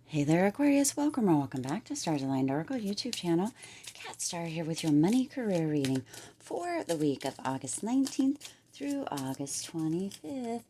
Hey there, Aquarius. Welcome or welcome back to Stars Aligned Oracle YouTube channel. Cat Star here with your money career reading for the week of August 19th through August 25th.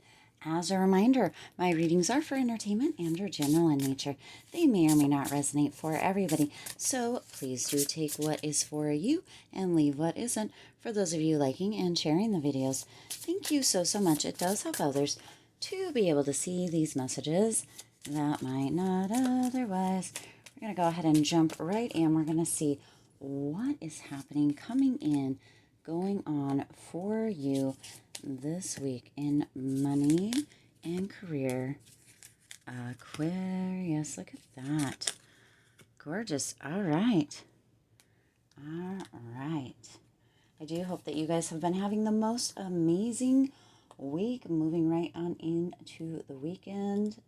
As a reminder, my readings are for entertainment and are general in nature. They may or may not resonate for everybody, so please do take what is for you and leave what isn't. For those of you liking and sharing the videos, thank you so much. It does help others to be able to see these messages that might not otherwise. We're going to go ahead and jump right in. We're going to see what is happening, coming in, going on for you this week in money and career. Aquarius, look at that. Gorgeous. All right. All right. I do hope that you guys have been having the most amazing week, moving right on into the weekend.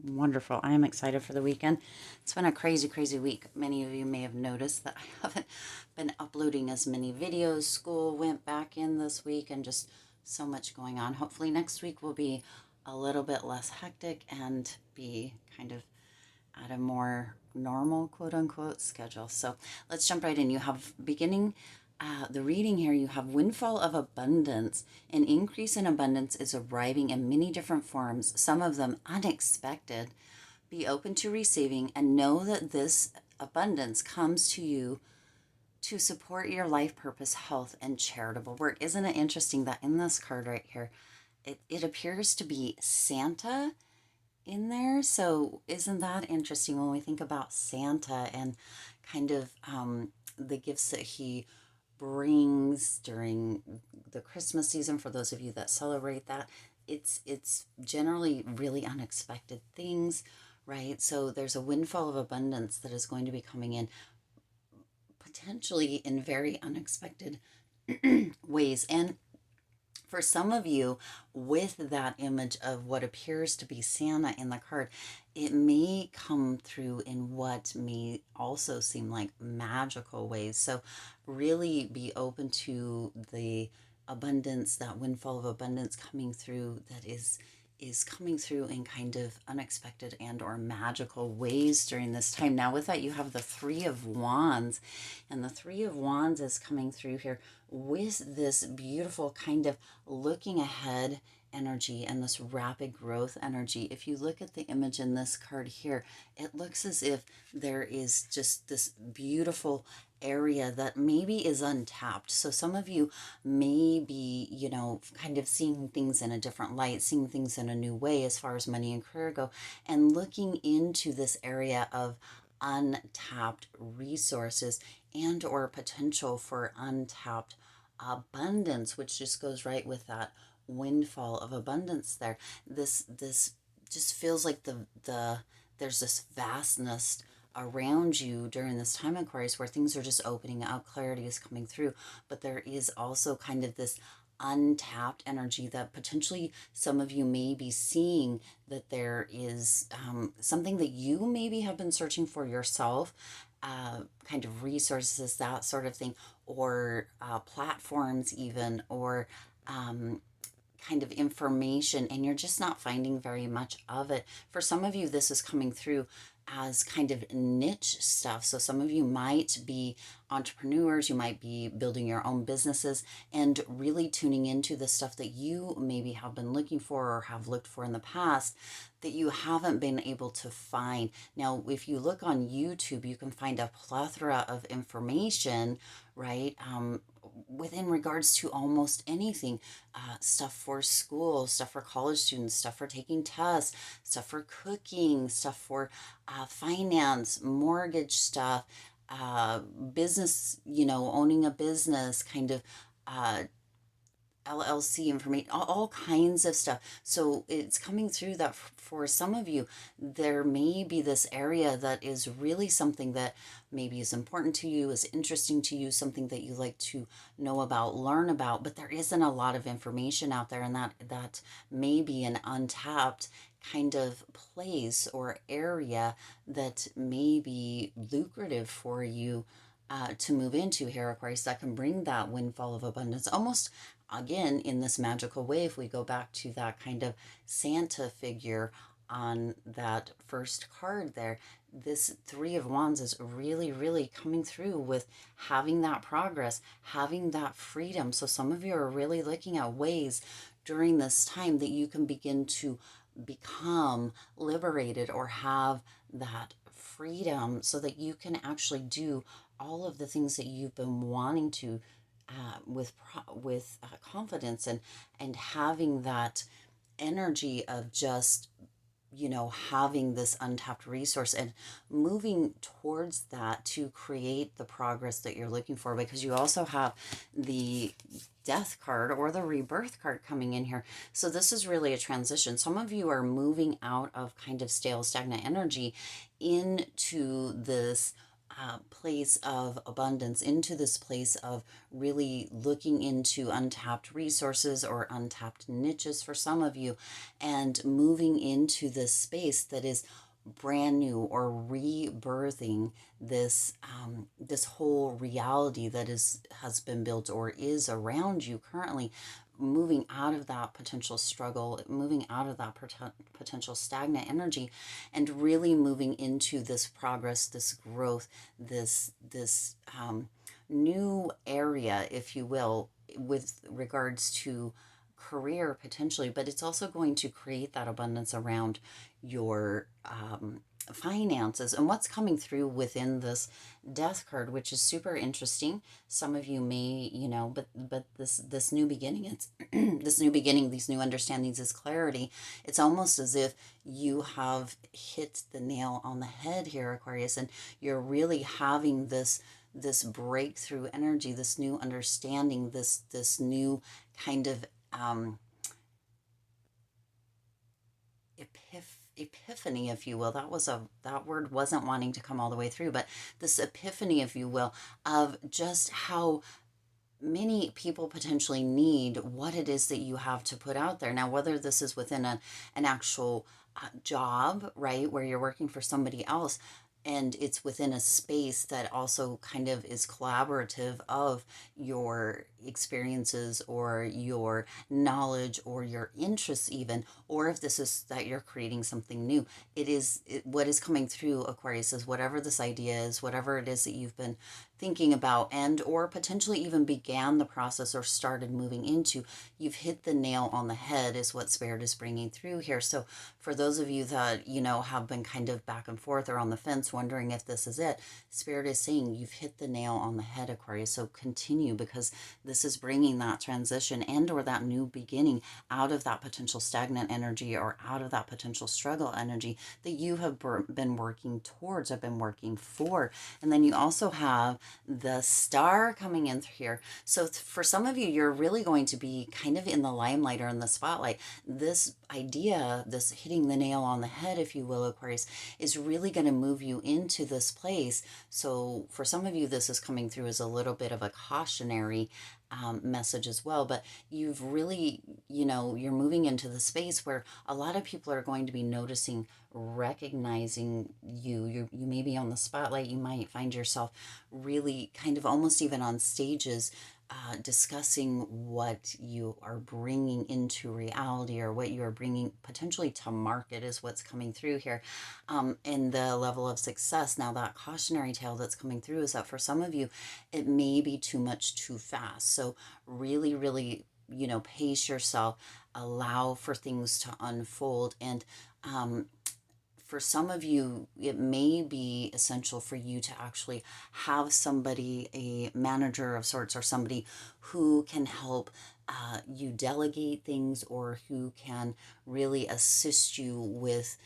Wonderful. I am excited for the weekend. It's been a crazy, crazy week. Many of you may have noticed that I haven't been uploading as many videos. School went back in this week and just so much going on. Hopefully next week will be a little bit less hectic and be kind of at a more normal, quote unquote, schedule. So let's jump right in. You have beginning the reading here, you have windfall of abundance. An increase in abundance is arriving in many different forms, some of them unexpected. Be open to receiving and know that this abundance comes to you to support your life purpose, health, and charitable work. Isn't it interesting that in this card right here, it appears to be Santa in there? So isn't that interesting when we think about Santa and kind of the gifts that he brings during the Christmas season? For those of you that celebrate that, it's generally really unexpected things, right? So there's a windfall of abundance that is going to be coming in potentially in very unexpected ways. And for some of you, with that image of what appears to be Santa in the card, it may come through in what may also seem like magical ways. So really be open to the abundance, that windfall of abundance coming through, that is coming through in kind of unexpected and or magical ways during this time. Now with that, you have the Three of Wands, and the Three of Wands is coming through here with this beautiful kind of looking ahead energy and this rapid growth energy. If you look at the image in this card here, it looks as if there is just this beautiful area that maybe is untapped. So some of you may be, kind of seeing things in a different light, seeing things in a new way as far as money and career go, and looking into this area of untapped resources and or potential for untapped abundance, which just goes right with that windfall of abundance there. This just feels like the there's this vastness around you during this time, Aquarius, where things are just opening up, clarity is coming through, but there is also kind of this untapped energy that potentially some of you may be seeing, that there is something that you maybe have been searching for yourself, kind of resources, that sort of thing, or platforms even, or kind of information, and you're just not finding very much of it. For some of you, this is coming through as kind of niche stuff. So some of you might be entrepreneurs, you might be building your own businesses and really tuning into the stuff that you maybe have been looking for or have looked for in the past that you haven't been able to find. Now, if you look on YouTube, you can find a plethora of information, right? Within regards to almost anything, stuff for school, stuff for college students, stuff for taking tests, stuff for cooking, stuff for finance, mortgage stuff, business, owning a business, kind of LLC information, all kinds of stuff. So it's coming through that for some of you, there may be this area that is really something that maybe is important to you, is interesting to you, something that you like to know about, learn about, but there isn't a lot of information out there, and that may be an untapped kind of place or area that may be lucrative for you to move into here, Aquarius, that can bring that windfall of abundance almost again in this magical way. If we go back to that kind of Santa figure, on that first card there, this Three of Wands is really, really coming through with having that progress, having that freedom. So some of you are really looking at ways during this time that you can begin to become liberated or have that freedom so that you can actually do all of the things that you've been wanting to with confidence and having that energy of just having this untapped resource and moving towards that to create the progress that you're looking for, because you also have the death card or the rebirth card coming in here. So this is really a transition. Some of you are moving out of kind of stale, stagnant energy into this place of abundance, into this place of really looking into untapped resources or untapped niches for some of you, and moving into this space that is brand new or rebirthing this whole reality that has been built or is around you currently, moving out of that potential struggle, moving out of that potential stagnant energy, and really moving into this progress, this growth, this new area, if you will, with regards to career potentially, but it's also going to create that abundance around your finances and what's coming through within this death card, which is super interesting. Some of you may, but this new beginning, it's this new beginning, these new understandings, this clarity. It's almost as if you have hit the nail on the head here, Aquarius, and you're really having this breakthrough energy, this new understanding, this new kind of epiphany, if you will. That word wasn't wanting to come all the way through, but this epiphany, if you will, of just how many people potentially need what it is that you have to put out there. Now, whether this is within an actual job, right, where you're working for somebody else, and it's within a space that also kind of is collaborative of your experiences or your knowledge or your interests even, or if this is that you're creating something new, what is coming through, Aquarius, is whatever this idea is, whatever it is that you've been thinking about and or potentially even began the process or started moving into, you've hit the nail on the head, is what Spirit is bringing through here. So for those of you that have been kind of back and forth or on the fence wondering if this is it, Spirit is saying you've hit the nail on the head, Aquarius. So continue, because this is bringing that transition and or that new beginning out of that potential stagnant energy or out of that potential struggle energy that you have been working towards, have been working for. And then you also have the star coming in here. So for some of you, you're really going to be kind of in the limelight or in the spotlight. This idea, this hitting the nail on the head, if you will, Aquarius, is really going to move you into this place. So for some of you, this is coming through as a little bit of a cautionary message as well, but you've really, you're moving into the space where a lot of people are going to be noticing, recognizing you may be on the spotlight. You might find yourself really kind of almost even on stages discussing what you are bringing into reality or what you are bringing potentially to market is what's coming through here, in the level of success. Now, that cautionary tale that's coming through is that for some of you, it may be too much too fast. So really, really, pace yourself, allow for things to unfold. And for some of you, it may be essential for you to actually have somebody, a manager of sorts, or somebody who can help you delegate things, or who can really assist you with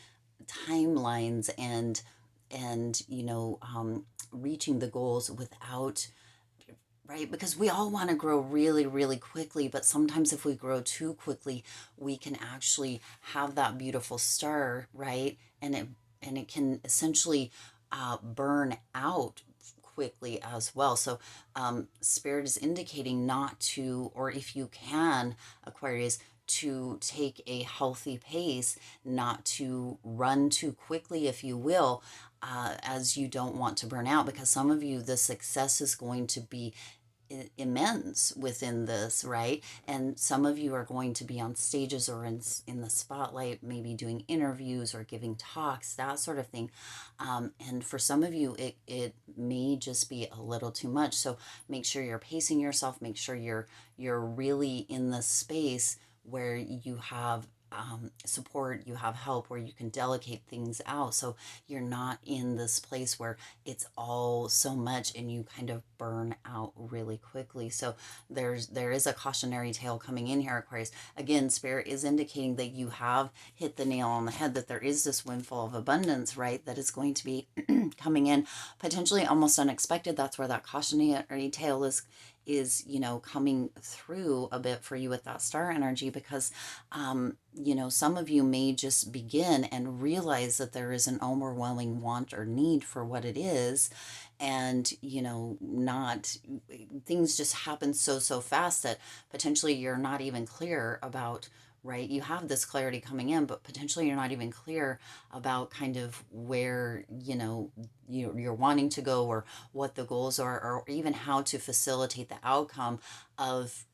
timelines and reaching the goals without, right? Because we all want to grow really, really quickly, but sometimes if we grow too quickly, we can actually have that beautiful star, right? And it can essentially burn out quickly as well. So Spirit is indicating not to, or if you can, Aquarius, to take a healthy pace, not to run too quickly, if you will, as you don't want to burn out, because some of you, the success is going to be immense within this, right? And some of you are going to be on stages or in the spotlight, maybe doing interviews or giving talks, that sort of thing. And for some of you, it may just be a little too much. So make sure you're pacing yourself. Make sure you're really in the space where you have support, you have help, where you can delegate things out. So you're not in this place where it's all so much and you kind of burn out really quickly. So there is a cautionary tale coming in here, Aquarius. Again, Spirit is indicating that you have hit the nail on the head, that there is this windfall of abundance, right? That is going to be coming in potentially almost unexpected. That's where that cautionary tale is coming through a bit for you with that star energy, because some of you may just begin and realize that there is an overwhelming want or need for what it is, and not, things just happen so fast that potentially you're not even clear about, right? You have this clarity coming in, but potentially you're not even clear about kind of where, you're wanting to go, or what the goals are, or even how to facilitate the outcome of,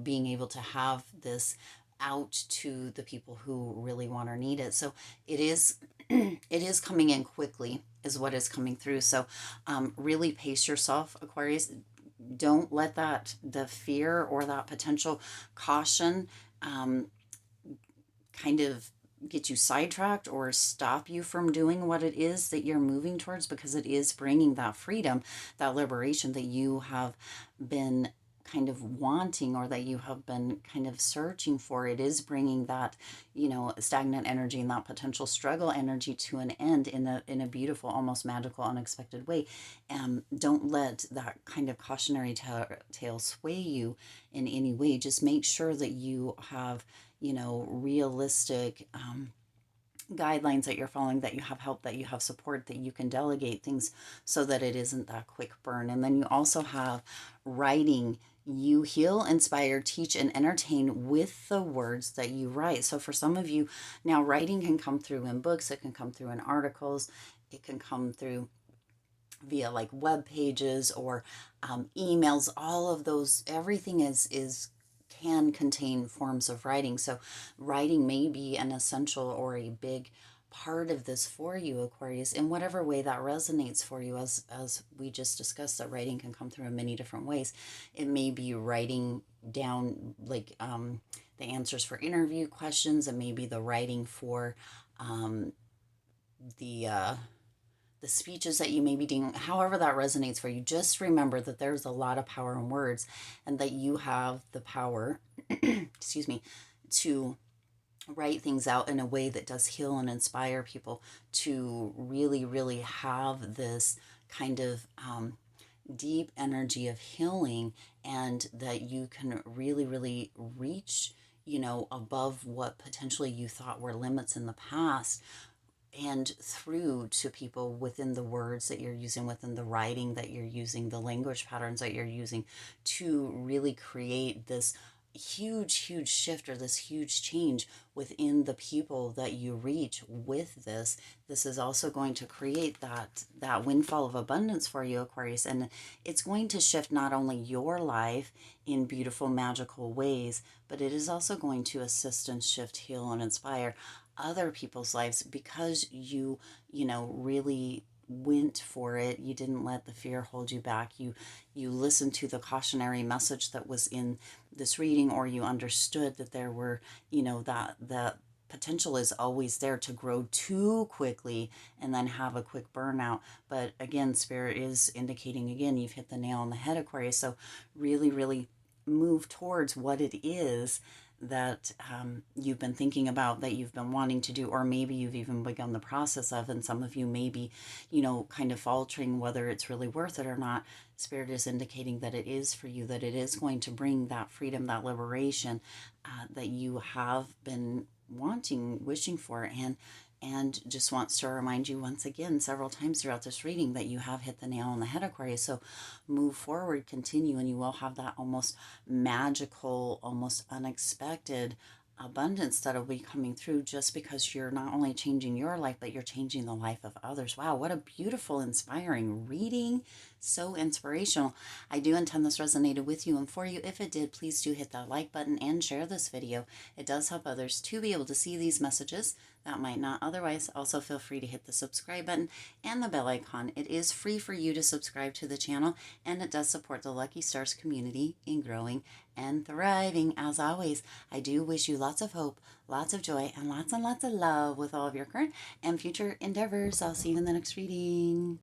being able to have this out to the people who really want or need it. So it is it is coming in quickly is what is coming through. So really pace yourself, Aquarius. Don't let the fear or that potential caution kind of get you sidetracked or stop you from doing what it is that you're moving towards, because it is bringing that freedom, that liberation that you have been kind of wanting, or that you have been kind of searching for. It is bringing that, stagnant energy and that potential struggle energy to an end in a beautiful, almost magical, unexpected way. Don't let that kind of cautionary tale sway you in any way. Just make sure that you have realistic guidelines that you're following, that you have help, that you have support, that you can delegate things, so that it isn't that quick burn. And then you also have writing. You heal, inspire, teach, and entertain with the words that you write. So for some of you now, writing can come through in books, it can come through in articles, it can come through via like web pages or emails. All of those, everything is can contain forms of writing. So writing may be an essential or a big part of this for you, Aquarius, in whatever way that resonates for you. As we just discussed, that writing can come through in many different ways. It may be writing down like the answers for interview questions. It may be the writing for the speeches that you may be doing, however that resonates for you. Just remember that there's a lot of power in words, and that you have the power, excuse me, to write things out in a way that does heal and inspire people to really, really have this kind of deep energy of healing, and that you can really, really reach, above what potentially you thought were limits in the past, and through to people within the words that you're using, within the writing that you're using, the language patterns that you're using, to really create this huge shift, or this huge change within the people that you reach with this. This is also going to create that windfall of abundance for you, Aquarius, and it's going to shift not only your life in beautiful, magical ways, but it is also going to assist and shift, heal, and inspire other people's lives, because you really went for it. You didn't let the fear hold you back. You listened to the cautionary message that was in this reading, or you understood that there were, that potential is always there to grow too quickly and then have a quick burnout. But again, Spirit is indicating, again, you've hit the nail on the head, Aquarius. So really, really move towards what it is that you've been thinking about, that you've been wanting to do, or maybe you've even begun the process of. And some of you may be, kind of faltering whether it's really worth it or not. Spirit is indicating that it is for you, that it is going to bring that freedom, that liberation that you have been wanting, wishing for, and just wants to remind you once again, several times throughout this reading, that you have hit the nail on the head, Aquarius. So move forward, continue, and you will have that almost magical, almost unexpected abundance that'll be coming through just because you're not only changing your life, but you're changing the life of others. Wow, what a beautiful, inspiring reading. So inspirational. I do intend this resonated with you and for you. If it did, please do hit that like button and share this video. It does help others to be able to see these messages that might not otherwise. Also, feel free to hit the subscribe button and the bell icon. It is free for you to subscribe to the channel, and it does support the Lucky Stars community in growing and thriving. As always, I do wish you lots of hope, lots of joy, and lots of love with all of your current and future endeavors. I'll see you in the next reading.